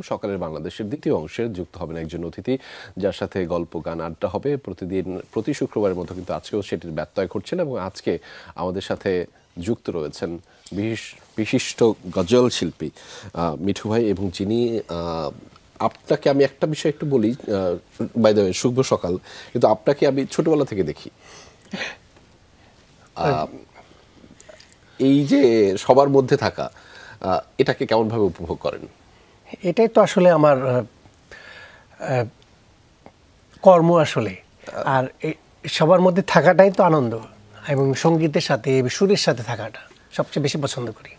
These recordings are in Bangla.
সকালের বাংলাদেশের দ্বিতীয় অংশে যুক্ত হবেন একজন অতিথি, যার সাথে গল্প গান আড্ডা হবে প্রতি শুক্রবারের মতো, কিন্তু আজকেও সেটির ব্যত্যয় ঘটছে না। এবং আজকে আমাদের সাথে যুক্ত রয়েছেন বিশিষ্ট গজল শিল্পী মিঠু ভাই, এবং যিনি আপনাকে আমি একটা বিষয় একটু বলি, বাই দ্য ওয়ে শুভ সকাল, কিন্তু আপনাকে আমি ছোটবেলা থেকে দেখি। এই যে সবার মধ্যে থাকা, এটাকে কেমনভাবে উপভোগ করেন? এটাই তো আসলে আমার কর্ম আসলে। আর সবার মধ্যে থাকাটাই তো আনন্দ, এবং সঙ্গীতের সাথে সুরের সাথে থাকাটা সবচেয়ে বেশি পছন্দ করি।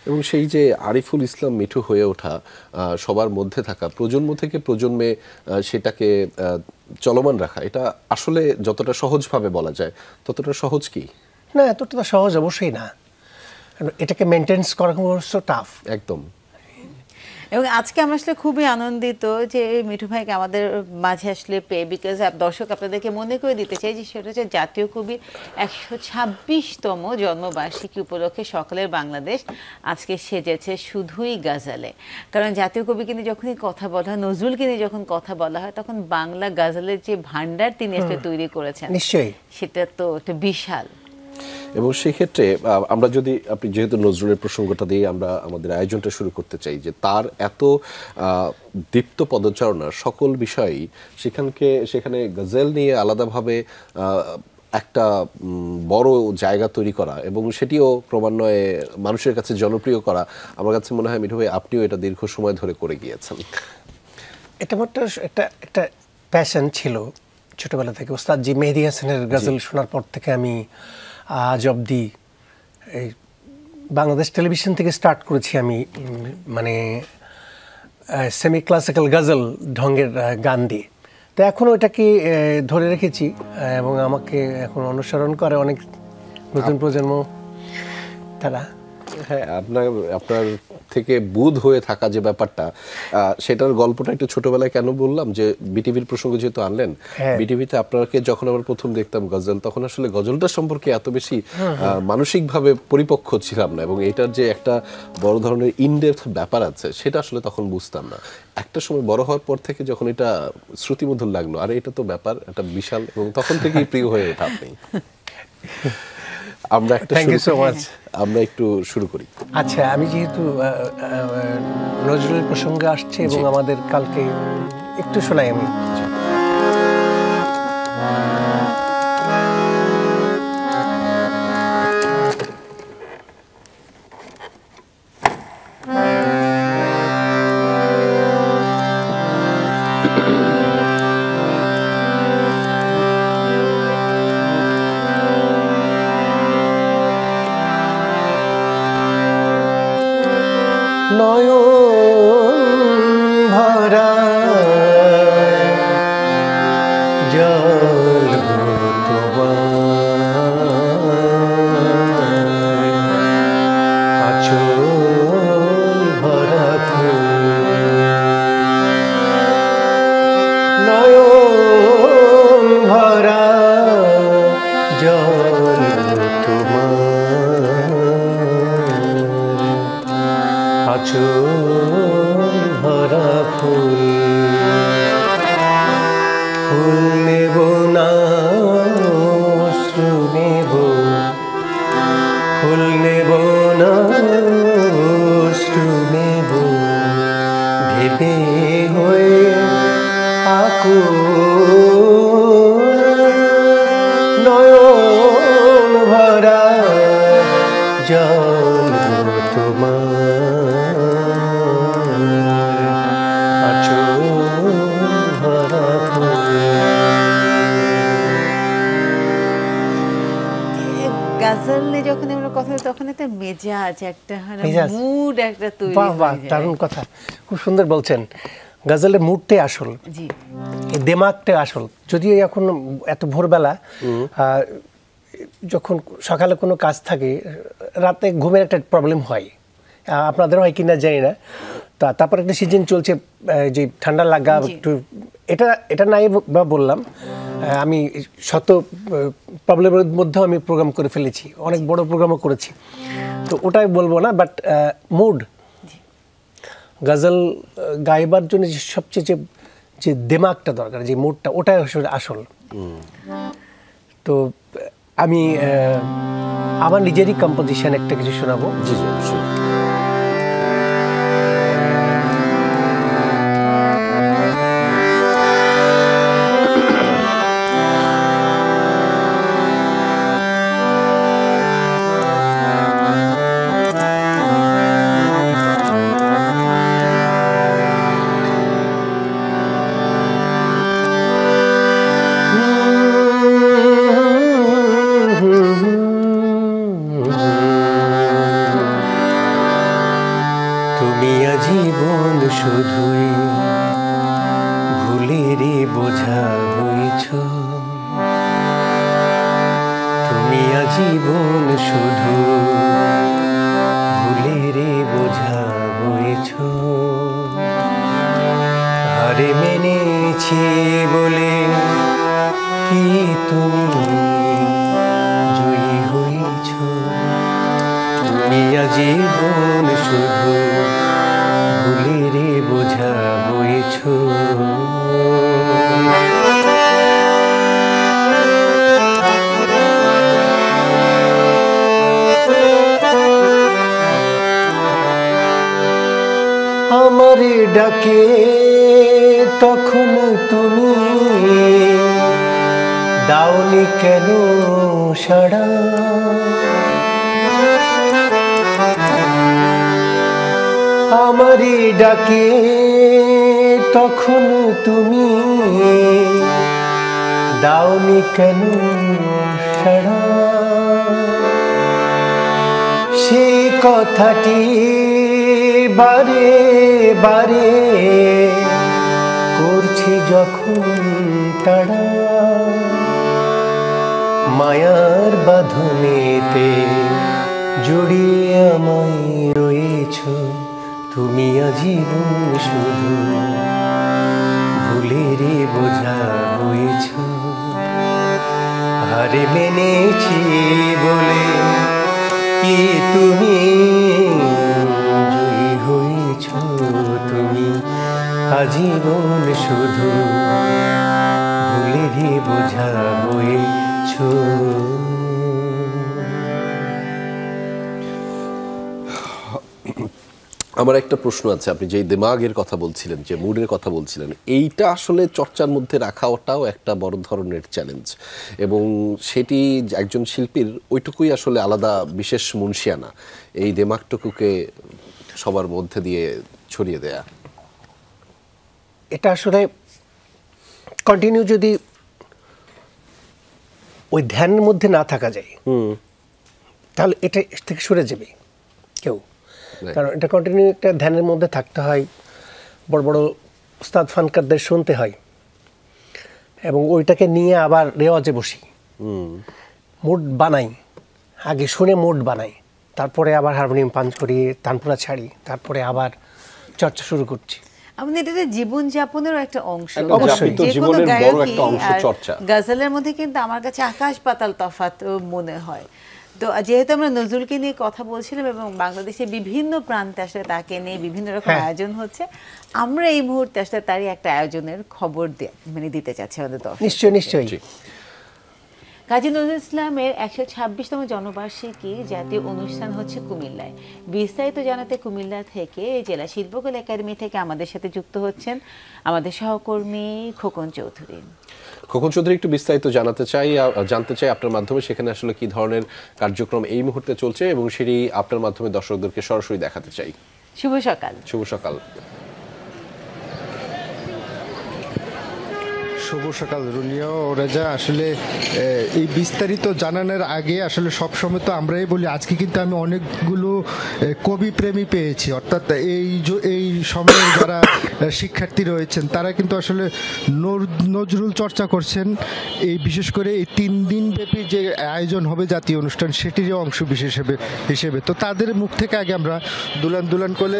এবং সেই যে আরিফুল ইসলাম মিঠু হয়ে ওঠা, সবার মধ্যে থাকা, প্রজন্ম থেকে প্রজন্মে সেটাকে চলমান রাখা, এটা আসলে যতটা সহজভাবে বলা যায় ততটা সহজ কি? না, এতটা সহজ অবশ্যই না। এটাকে মেনটেন্স করা টাফ একদম। এবং আজকে আমরা আসলে খুবই আনন্দিত যে মিঠু ভাইকে আমাদের মাঝে আসলে পেয়ে, বিকজ দর্শক আপনাদেরকে মনে করে দিতে চাই যে সেটা হচ্ছে জাতীয় কবির 126তম জন্মবার্ষিকী উপলক্ষে সকালের বাংলাদেশ আজকে সেজেছে শুধুই গাজালে। কারণ জাতীয় কবিকে নিয়ে যখনই কথা বলা হয়, নজরুলকে নিয়ে যখন কথা বলা হয়, তখন বাংলা গাজালের যে ভান্ডার তিনি আসলে তৈরি করেছেন, নিশ্চয়ই সেটা তো একটা বিশাল। এবং সেক্ষেত্রে আমরা যদি, আপনি যেহেতু নজরুলের প্রসঙ্গটা দিয়ে আমরা আমাদের আয়োজনটা শুরু করতে চাই, যে তার এত দীপ্ত পদচারণা সকল বিষয়ই সেখানে গজল নিয়ে আলাদাভাবে একটা বড় জায়গা তৈরি করা এবং সেটিও ক্রমান্বয়ে মানুষের কাছে জনপ্রিয় করা, আমার কাছে মনে হয় মিঠু ভাই আপনিও এটা দীর্ঘ সময় ধরে করে গিয়েছেন। এটা আমার একটা প্যাশন ছিল ছোটবেলা থেকে। ওস্তাদ জি মেহেদী হাসানের গজল শোনার পর থেকে আমি আজ অবধি এই বাংলাদেশ টেলিভিশন থেকে স্টার্ট করেছি আমি, মানে সেমি ক্লাসিক্যাল গজল ঢঙ্গের গান দিয়ে। তো এখনও এটাকে ধরে রেখেছি এবং আমাকে এখন অনুসরণ করে অনেক নতুন প্রজন্ম তারা। হ্যাঁ, আপনার থেকে বুধ হয়ে থাকা যে ব্যাপারটা, সেটার গল্পটা একটু ছোটবেলায় কেন বললাম, যে বিটিভির প্রসঙ্গ যেহেতু আনলেন, বিটিভিতে আপনাকে যখন আমরা প্রথম দেখতাম গজল, তখন আসলে গজলটা সম্পর্কে এত বেশি মানসিকভাবে পরিপক্ক ছিলাম না, এবং এটার যে একটা বড় ধরনের ইনডেপথ ব্যাপার আছে সেটা আসলে তখন বুঝতাম না। একটা সময় বড় হওয়ার পর থেকে যখন এটা শ্রুতিমধুর লাগলো, আর এটা তো ব্যাপার একটা বিশাল, এবং তখন থেকেই প্রিয় হয়ে ওঠা আপনি। আমরা একটু শুরু করি। আচ্ছা, আমি যেহেতু নজরুলের প্রসঙ্গে আসছে এবং আমাদের কালকে একটু শোনাই আমি। দারুণ কথা, খুব সুন্দর বলছেন। গজলের মুডটাই আসল, দেমাগটাই আসল। যদিও এখন এত ভোরবেলা, যখন সকালে কোনো কাজ থাকে, রাতে ঘুমের একটা প্রবলেম হয়, আপনাদের হয় কিনা জানি না। তারপর একটা সিজন চলছে, যে ঠান্ডা লাগা একটু, এটা নাই বা বললাম। আমি শত প্রবলেমের মধ্যেও আমি প্রোগ্রাম করে ফেলেছি, অনেক বড় প্রোগ্রামও করেছি, তো ওটাই বলবো না। বাট মুড, গজল গাইবার জন্য যে সবচেয়ে যে দিমাগটা দরকার, যে মুডটা, ওটাই আসলে আসল। তো আমি আমার নিজেরই কম্পোজিশন একটা কিছু শোনাবো। জি জি অবশ্যই। তুমি আজীবন শুধুই ভুলেরই বোঝা হয়েছ, তুমি আজীবন শুধু ভুলেরই বোঝা হয়েছ। হারে মেনেছি বলে কি তুমি জয়ী হয়েছ, তুমি আজীবন শুধু ভুলেরই বোঝা বয়েছ। আমারে ডাকে তখন তুমি দাওনি কেন সাড়া, আমারে ডাকে তখন তুমি দাওনি কেন সাড়া, সে কথাটি বারে বারে করছি যখন তাড়া, মায়ার বাঁধনেতে জড়িয়ে আমায় রয়েছ, তুমি আজীবন শুধু ভুলেরই বোঝা হয়েছ। হারে মেনেছি বলে কি তুমি জয়ী হয়েছ, তুমি আজীবন শুধু ভুলেরই বোঝা হয়েছ। আমার একটা প্রশ্ন আছে, আপনি যে দিমাগের কথা বলছিলেন, যে মুডের কথা বলছিলেন, এইটা আসলে চর্চার মধ্যে রাখাটাও একটা বড় ধরনের চ্যালেঞ্জ, এবং সেটি একজন শিল্পীর ওইটুকুই আসলে আলাদা বিশেষ মুনশিয়ানা, এই দিমাগটুকুকে সবার মধ্যে দিয়ে ছড়িয়ে দেয়া। এটা আসলে কন্টিনিউ যদি ওই ধ্যানের মধ্যে না থাকা যায় তাহলে এটা থেকে সরে যাবে কেউ, কারণ এটা কন্টিনিউ একটা ধ্যানের মধ্যে থাকতে হয়, বড় বড় উস্তাদ ফানকারদের শুনতে হয়, এবং ওইটাকে নিয়ে আবার রেওয়াজে বসি, মুড বানাই, আগে শুনে মুড বানাই, তারপরে আবার হারমোনিয়াম পাঞ্চ করি, তানপুরা ছাড়ি, তারপরে আবার চর্চা শুরু করছি। আমাদের এটা জীবনযাপনেরও একটা অংশ, অবশ্যই তো জীবনের বড় একটা অংশ চর্চা। গজলের মধ্যে কিন্তু আমার কাছে আকাশ পাতাল তফাৎ মনে হয়। তো যেহেতু আমরা নজরুলকে নিয়ে কথা বলছিলাম এবং বাংলাদেশের বিভিন্ন প্রান্তে আসলে তাকে নিয়ে বিভিন্ন রকম আয়োজন হচ্ছে, আমরা এই মুহূর্তে আসলে তারই একটা আয়োজনের খবর দিতে চাচ্ছি আমাদের দর্শক। নিশ্চয়ই নিশ্চয়ই। কাজী নজরুল ইসলামের 126তম জন্মবার্ষিকী জাতীয় অনুষ্ঠান হচ্ছে কুমিল্লায়। বিস্তারিত জানাতে কুমিল্লা থেকে জেলা শিল্পকলা একাডেমি থেকে আমাদের সাথে যুক্ত হচ্ছেন আমাদের সহকর্মী খোকন চৌধুরী। খোকন চৌধুরী, একটু বিস্তারিত জানতে চাই আপনার মাধ্যমে সেখানে আসলে কি ধরনের কার্যক্রম এই মুহূর্তে চলছে, এবং সেটি আপনার মাধ্যমে দর্শকদেরকে সরাসরি দেখাতে চাই। শুভ সকাল। শুভ সকাল। শুভ সকাল রুনিয়া ও রেজা। আসলে এই বিস্তারিত জানানোর আগে আসলে সবসময় তো আমরাই বলি, আজকে কিন্তু আমি অনেকগুলো কবি প্রেমী পেয়েছি, অর্থাৎ এই সময়ের যারা শিক্ষার্থী রয়েছেন তারা কিন্তু আসলে নজরুল চর্চা করছেন। এই বিশেষ করে এই 3 দিন ব্যাপী যে আয়োজন হবে জাতীয় অনুষ্ঠান, সেটিরই অংশ বিশেষ হিসেবে তো তাদের মুখ থেকে আগে আমরা দুলান করে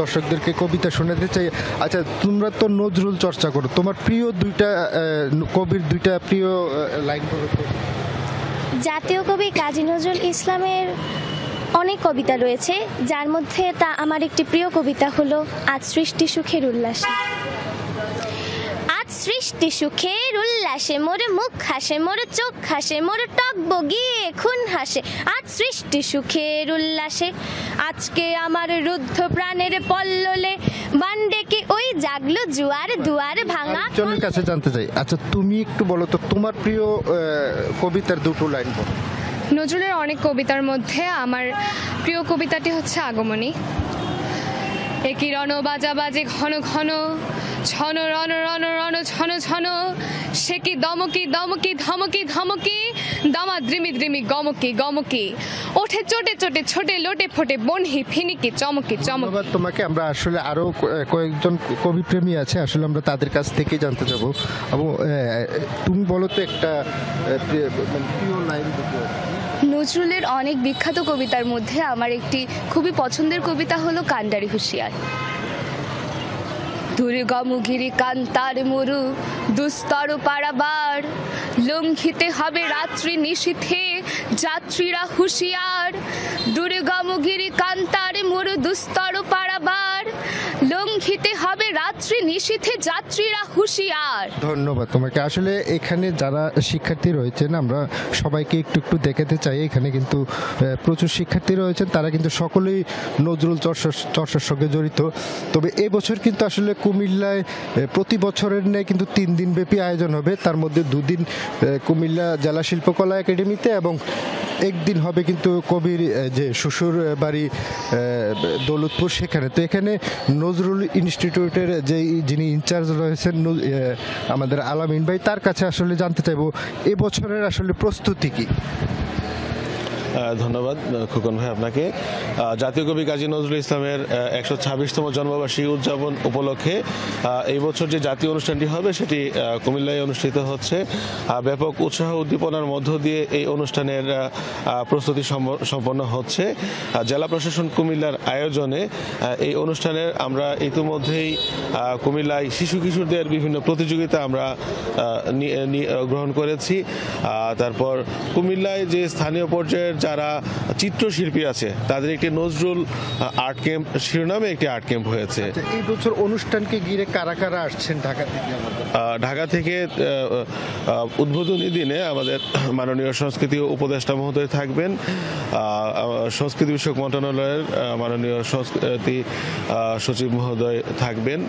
দর্শকদেরকে কবিতা শোনাতে চাই। আচ্ছা, তোমরা তো নজরুল চর্চা করো, তোমার প্রিয় কবির 2টা প্রিয় লাইন বলো তো। জাতীয় কবি কাজী নজরুল ইসলামের অনেক কবিতা রয়েছে, যার মধ্যে আমার একটি প্রিয় কবিতা হলো আজ সৃষ্টি সুখের উল্লাসে। আজ সৃষ্টি সুখের উল্লাসে মোর মুখ হাসে, মোর চোখ হাসে, মোর টক বগিয়ে খুন হাসে। আজ সৃষ্টি সুখের উল্লাসে, আজকে আমার রুদ্ধ প্রাণের পল্ললে বান ডেকে ওই জাগলো জুয়ার দুয়ার ভাঙা। জনের কাছে জানতে চাই, আচ্ছা তুমি একটু বলো তো তোমার প্রিয় কবিতার দুটো লাইন বলো। নজরুলের অনেক কবিতার মধ্যে আমার প্রিয় কবিতাটি হচ্ছে আগমনী। একই রণ বাজা বাজে ঘন ঘন, ছন রণ রণ রণ ছন ছন, সে কি দমকি দমকি ধমকি ধমকি, দমা দ্রিমি দ্রিমি গমকি গমকি, ওঠে চোটে চোটে ছোটে লোটে ফোটে বনহি ফিনিকি চমকি চমকি। ধন্যবাদ তোমাকে। আমরা আসলে আরো কয়েকজন কবি প্রেমী আছে, আসলে আমরা তাদের কাছ থেকে জানতে যাবো। এবং তুমি বলো তো একটা প্রিয় লাইন দুটো। নজরুলের অনেক বিখ্যাত কবিতার মধ্যে আমার একটি খুবই পছন্দের কবিতা হলো কান্ডারি হুঁশিয়ার। দুর্গমগিরি কান্তার মরু দুস্তর পারাবার, লঙ্ঘিতে হবে রাত্রি নিশীথে যাত্রীরা হুঁশিয়ার। দুর্গমগিরি কান্তার মরু দুস্তর পারাবার, লঙ্ঘিতে হবে রাত্রি নিশীথে যাত্রীরা হুঁশিয়ার। ধন্যবাদ তোমাকে। আসলে এখানে যারা শিক্ষার্থী রয়েছেন আমরা সবাইকে একটু একটু দেখাতে চাই, এখানে কিন্তু প্রচুর শিক্ষার্থী রয়েছেন, তারা কিন্তু সকলেই নজরুল চর্চার সঙ্গে জড়িত। তবে এবছর কিন্তু আসলে কুমিল্লায় প্রতি বছরের ন্যায় কিন্তু 3 দিন ব্যাপী আয়োজন হবে, তার মধ্যে 2 দিন কুমিল্লা জেলা শিল্পকলা একাডেমিতে এবং একদিন হবে কিন্তু কবির যে শ্বশুর বাড়ি দৌলতপুর সেখানে। তো এখানে নজরুল ইনস্টিটিউটের যিনি ইনচার্জ রয়েছেন আমাদের আলামিন ভাই, তার কাছে আসলে জানতে চাইবো এবছরের আসলে প্রস্তুতি কি। ধন্যবাদ খোকন ভাই আপনাকে। জাতীয় কবি কাজী নজরুল ইসলামের 126তম জন্মবার্ষিকী উদযাপন উপলক্ষে এই বছর যে জাতীয় অনুষ্ঠানটি হবে সেটি কুমিল্লায় অনুষ্ঠিত হচ্ছে। ব্যাপক উৎসাহ উদ্দীপনার মধ্য দিয়ে এই অনুষ্ঠানের প্রস্তুতি সম্পন্ন হচ্ছে। জেলা প্রশাসন কুমিল্লার আয়োজনে এই অনুষ্ঠানের আমরা ইতিমধ্যেই কুমিল্লায় শিশু কিশোরদের বিভিন্ন প্রতিযোগিতা আমরা গ্রহণ করেছি। তারপর কুমিল্লায় যে স্থানীয় পর্যায়ের যারা চিত্রশিল্পী আছে তাদের একটি নজরুল আর্ট ক্যাম্প শিরোনামে একটি আর্ট ক্যাম্প হয়েছে। এই বছর অনুষ্ঠানকে ঘিরে কারা কারা আসছেন ঢাকা থেকে? ঢাকা থেকে উদ্বোধনী দিনে আমাদের মাননীয় সংস্কৃতি উপদেষ্টা মহোদয় থাকবেন, সংস্কৃতি বিষয়ক মন্ত্রণালয়ের মাননীয় সংস্কৃতি সচিব মহোদয় থাকবেন,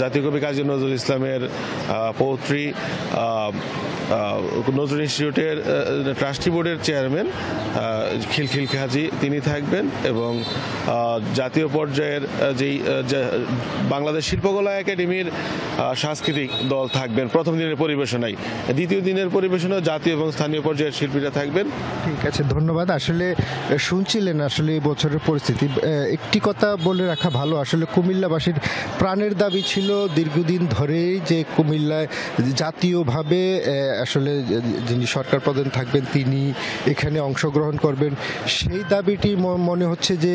জাতীয় কবি কাজী নজরুল ইসলামের পৌত্রী নজরুল ইনস্টিটিউটের ট্রাস্টি বোর্ডের চেয়ারম্যান খিলখিল কাজী তিনি থাকবেন, এবং জাতীয় পর্যায়ের যেই বাংলাদেশ শিল্পকলা একাডেমির সাংস্কৃতিক দল থাকবেন প্রথম দিনের পরিবেশনায়। দ্বিতীয় দিনের পরিবেশনায় জাতীয় এবং স্থানীয় পর্যায়ের শিল্পীরা থাকবেন। ঠিক আছে, ধন্যবাদ। আসলে শুনছিলেন আসলে এই বছরের পরিস্থিতি। একটি কথা বলে রাখা ভালো, আসলে কুমিল্লাবাসীর প্রাণের দাবি ছিল দীর্ঘদিন ধরেই যে কুমিল্লায় জাতীয়ভাবে আসলে যিনি সরকার প্রধান থাকবেন তিনি এখানে অংশগ্রহণ করবেন। সেই দাবিটি মনে হচ্ছে যে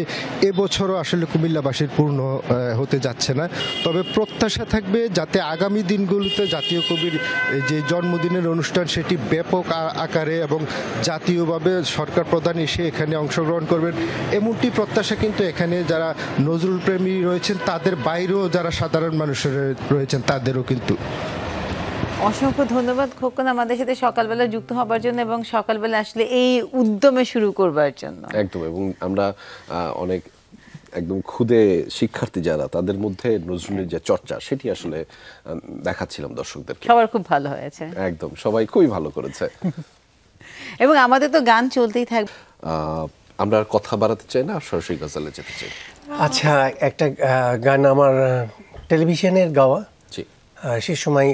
এবছরও আসলে কুমিল্লাবাসীর পূর্ণ হতে যাচ্ছে না। তবে প্রত্যাশা থাকবে যাতে আগামী দিনগুলোতে জাতীয় কবির যে জন্মদিনের অনুষ্ঠান সেটি ব্যাপক আকারে এবং জাতীয়ভাবে সরকার প্রধান এসে এখানে অংশগ্রহণ করবেন, এমনটি প্রত্যাশা কিন্তু এখানে যারা নজরুল প্রেমী রয়েছেন তাদের বাইরেও যারা সাধারণ মানুষ রয়েছেন তাদেরও কিন্তু। অসংখ্য ধন্যবাদ খোকন আমাদের সাথে সকালবেলা যুক্ত হবার জন্য এবং সকালবেলা আসলে এই উদ্যমে শুরু করবার জন্য। একদম, এবং আমরা অনেক একদম খুদে শিক্ষার্থী যারা তাদের মধ্যে নজরুলের যে চর্চা সেটি আসলে দেখাচ্ছিলাম দর্শকদেরকে। সবার খুব ভালো হয়েছে, একদম সবাই খুবই ভালো করেছে। এবং আমাদের তো গান চলতেই থাকবে। আমরা আর কথা বাড়াতে চাই না, সরাসরি গজলে যেতে চাই। আচ্ছা, একটা গান আমার টেলিভিশনের গাওয়া, সে সময়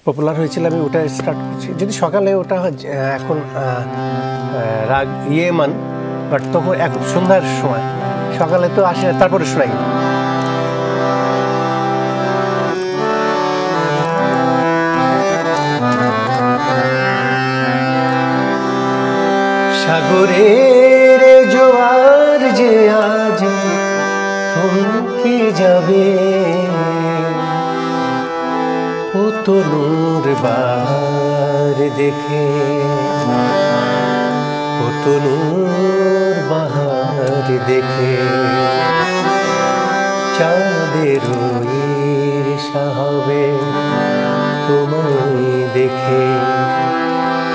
পপুলার হয়েছিল, আমি ওটা স্টার্ট করছি। যদি সকালে ওটা এখন রাগ ইয়েমান, বাট তখন এখন সন্ধ্যার সময়, সকালে তো আসে তারপরে শোনাই। সাগরের জোয়ার যে আজ থমকে যাবে, তনুর বার দেখে তনুর বাহার দেখে চাঁদের ঈর্ষা হবে তোমায় দেখে,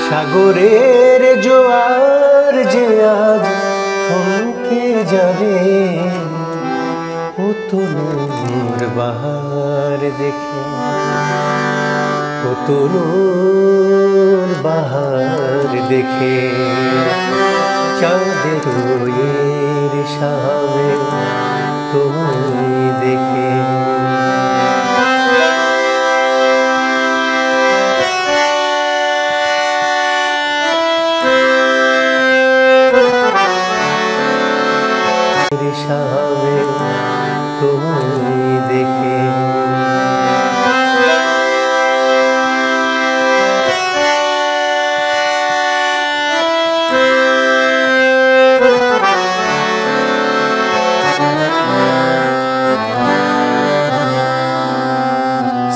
সাগরের জোয়ার যে আজ থমকে যাবে ও তনুর বাহার দেখে, ও তনুর বাহার দেখে চাঁদের ঈর্ষা হবে তোমায় দেখে। ঈর্ষা হবে তোমায় দেখে।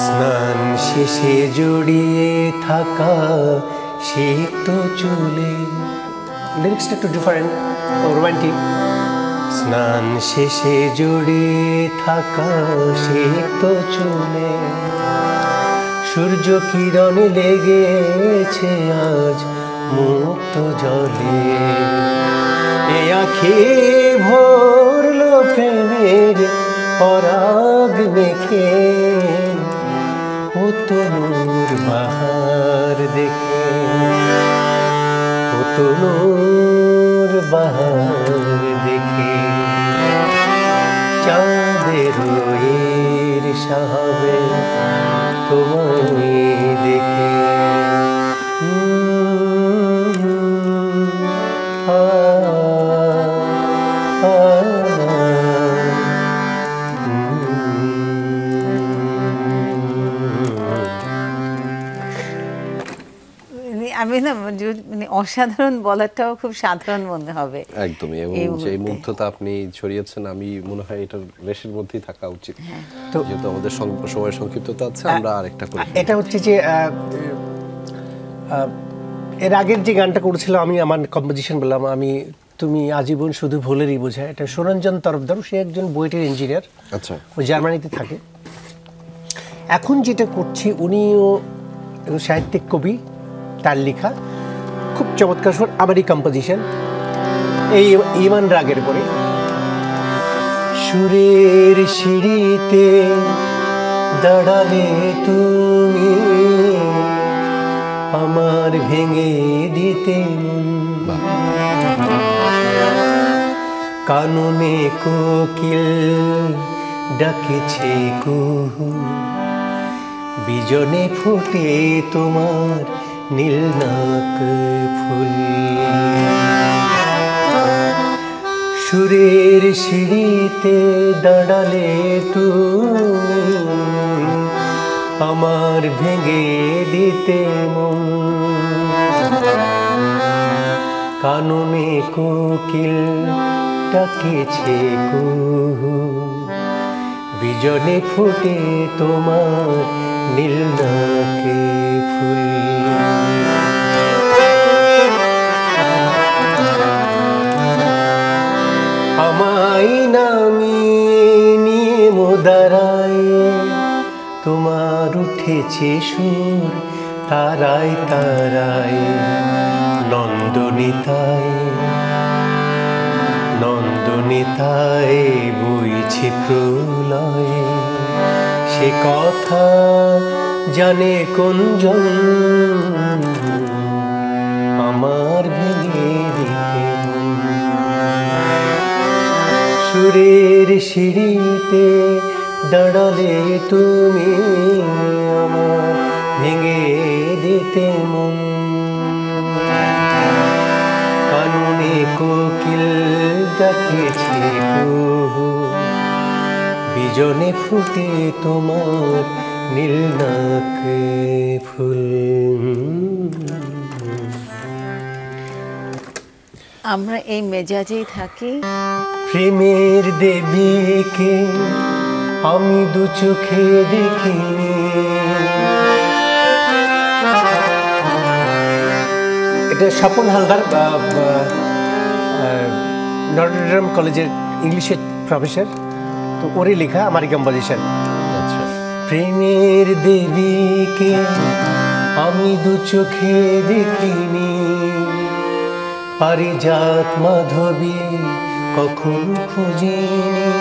স্নান শেষে জড়িয়ে থাকা সিক্ত চুলে, লিরিক্সটা একটু ডিফারেন্ট, রোমান্টিক। স্নান শেষে জড়িয়ে থাকা সিক্ত চুলে সূর্য কিরণ লেগেছে আজ মুক্ত জলে, এ আঁখি ভরলো প্রেমের পরাগ মেখে ও তনুর বাহার দেখে, ও তনুর বাহার দেখে চাঁদের ঈর্ষা হবে তোমায় দেখে। আমি না মানে অসাধারণ বলাটাও খুব সাধারণ মনে হবে একদমই, এবং যে মুগ্ধতা আপনি ছড়িয়েছেন আমি মনে হয় এটার রেশের মধ্যেই থাকা উচিত। তো যেহেতু আমাদের সময় সংক্ষিপ্ততা আছে, আমরা আরেকটা করি। এটা হচ্ছে যে এর আগের যে গানটা করেছিলাম আমি, আমার কম্পোজিশন বললাম আমি, তুমি আজীবন শুধু ভুলেরই বোঝায়, এটা সুরঞ্জন তরফদার, সে একজন বুয়েটের ইঞ্জিনিয়ার, আচ্ছা, ও জার্মানিতে থাকে। এখন যেটা করছি, উনিও সাহিত্যিক কবি, তার লেখা খুব চমৎকার সুর, আমারই কম্পোজিশন, এই ইমান রাগের পরে। সুরের সিঁড়িতে দাঁড়ালে তুমি আমার ভেঙে দিতে মন, কাননে কোকিল ডাকেছে কুহু, বিজনে ফুটে তোমার নীলনাক ফুল। সুরের সিঁড়িতে দাঁড়ালে তুমি আমার ভেঙে দিতে মন, কাননে কোকিল ডাকেছে কুহু, বিজনে ফুটে তোমার নীলনাকে ফুল। আমায় নামিয়ে নিয়ে মোদারায় তোমার উঠেছে সুর, তারায় তারায় নন্দনিতায়, নন্দনিতায় বইছে প্রলয়, সে কথা জানে কোনজন আমার ভেঙে দিতে। সুরের সিঁড়িতে দাঁড়ালে তুমি আমার ভেঙে দিতে মন, কাননে কোকিল ডাকেছে কুহু, বিজনে ফুটে তোমার নীলনাক ফুল। আমরা এই মেজাজেই থাকি। প্রেমের দেবীকে আমি দু চোখে দেখিনি, এটা স্বপন হালদার নটরডেম কলেজের ইংলিশের প্রফেসর, তো ওরই লেখা আমারই কম্পোজিশন। আচ্ছা, প্রেমের দেবীকে আমি দু চোখে দেখিনি, পারিজাত মাধবী কখনো খুঁজিনি,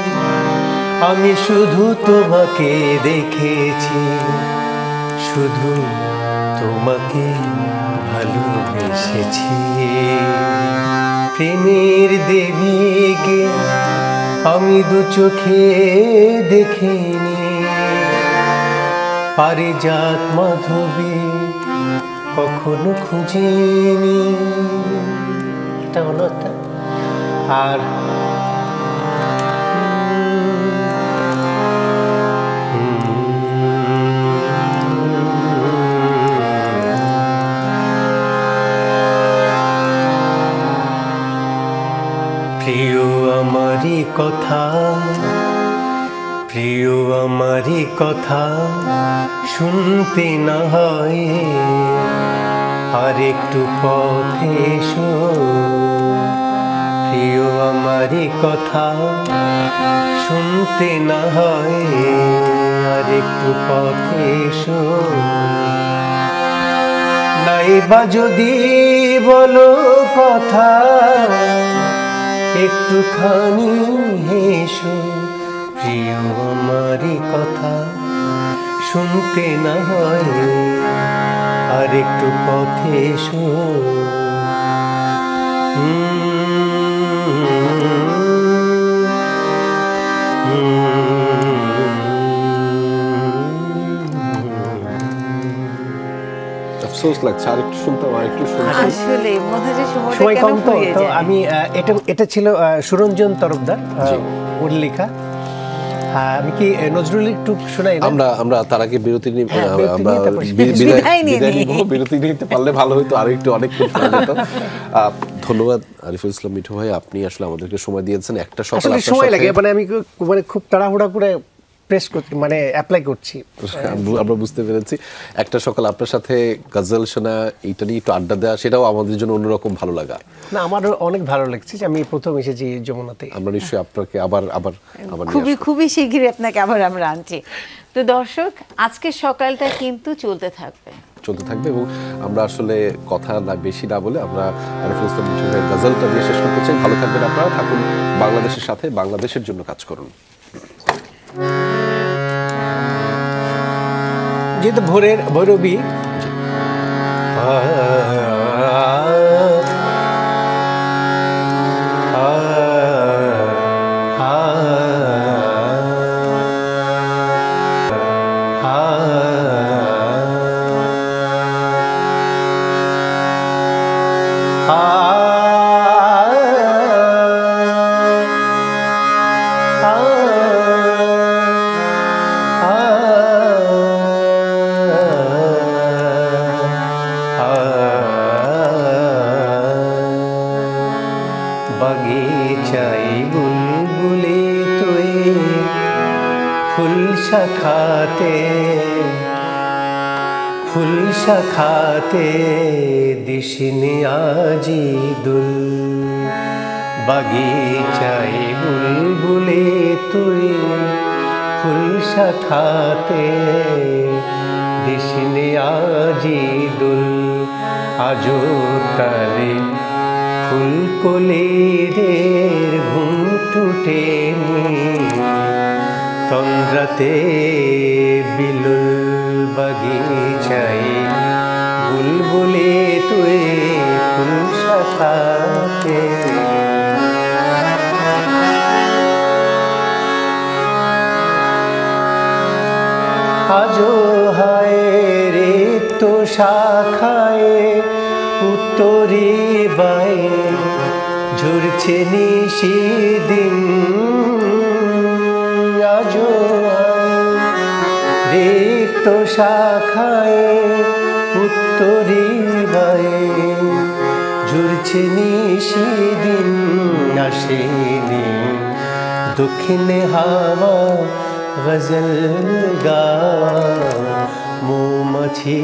আমি শুধু তোমাকে দেখেছি, শুধু তোমাকে ভালোবেসেছি। প্রেমের দেবীকে আমি দু চোখে দেখিনি, পারিজাত মাধবী কখনো খুঁজিনি। এটা হলো একটা। আর প্রিয় আমারই কথা, প্রিয় আমারই কথা শুনতে না হয়, আর একটু পথে এসো। প্রিয় আমারই কথা শুনতে না হয়, আর একটু পথে এসো। নাইবা যদি বলো কথা, একটুখানি হেসো। প্রিয় আমারই কথা শুনতে না হয়, আর একটু পথে এসো। আফসোস লাগছে, আর একটু শুনতাম, আর একটু শুনতাম। আসলে মনে হয় যে সময় সময়টা কম কেন তো, ফুরিয়ে তো যায়। আমি এটা ছিল সুরঞ্জন তরফদার ওর লেখা। আমি কি নজরুল একটু শোনাই না? আমরা তার আগে বিরতি নিই, হ্যাঁ, বিরতি আমরা নিয়ে তারপর বিদায় নিয়ে নিই। বিরতি নিতে পারলে ভালো হতো, আর একটু অনেক ধন্যবাদ আরিফুল ইসলাম মিঠু ভাই, আপনি আসলে আমাদেরকে সময় দিয়েছেন। একটা সকাল আসলে আপনার সময় লাগে, সাথে- মানে আমি মানে খুব তাড়াহুড়া করে প্রেস করছি, মানে অ্যাপ্লাই করছি। আমরা বুঝতে পেরেছি। একটা সকাল আপনার সাথে গজল শোনা, এইটা নিয়ে একটু আড্ডা দেওয়া, সেটাও আমাদের জন্য অন্যরকম ভালো লাগা। না, আমারও অনেক ভালো লাগছে যে আমি প্রথম এসেছি যমুনাতে। আমরা নিশ্চয়ই আপনাকে আবার নিয়ে খুবই আসবো। খুবই শীঘ্রই আপনাকে আবার আমরা আনছি। তো দর্শক, আজকের সকালটা কিন্তু চলতে থাকবে। এবং আমরা আসলে কথা না বেশি না বলে আমরা আরিফুল ইসলাম মিঠু ভাইয়ের গজলটা দিয়ে শেষ করতে চাই। ভালো থাকবেন আপনারা, থাকুন বাংলাদেশের সাথে, বাংলাদেশের জন্য কাজ করুন। যেহেতু ভোরের ভৈরবী, বাগিচাই বুলবুলি তুই ফুল শাখাতে দিশিনি আজি দুল। বাগিচাই বুলবুলি তুই ফুল শাখাতে দিশিনি আজি দুল। আজো তারে ফুলকলিদের ঘুম টুটে তন্দ্রাতে বিলুল। বাগিচাই বুলবুলি তুই ফুল শাখাতে। আজো হায় রে তো শাখায় উত্তরি বাই ঝরছে নিশিদিন। আজো রে তো শাখায় উত্তরি বাই ঝরছে নিশিদিন। আসেনি দক্ষিণে হাওয়া গজল গাওয়া, মৌমাছি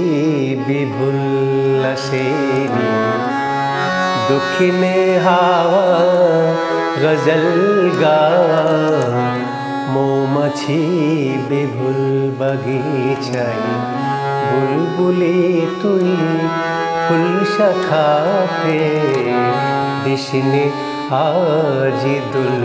বিভুল আসেনি। দক্ষিণে হাওয়া গজল গাওয়া, মৌমাছি বিভুল বাগিচায়, বুলবুলি তুই ফুল শাখাতে, দিসনে আজি দুল।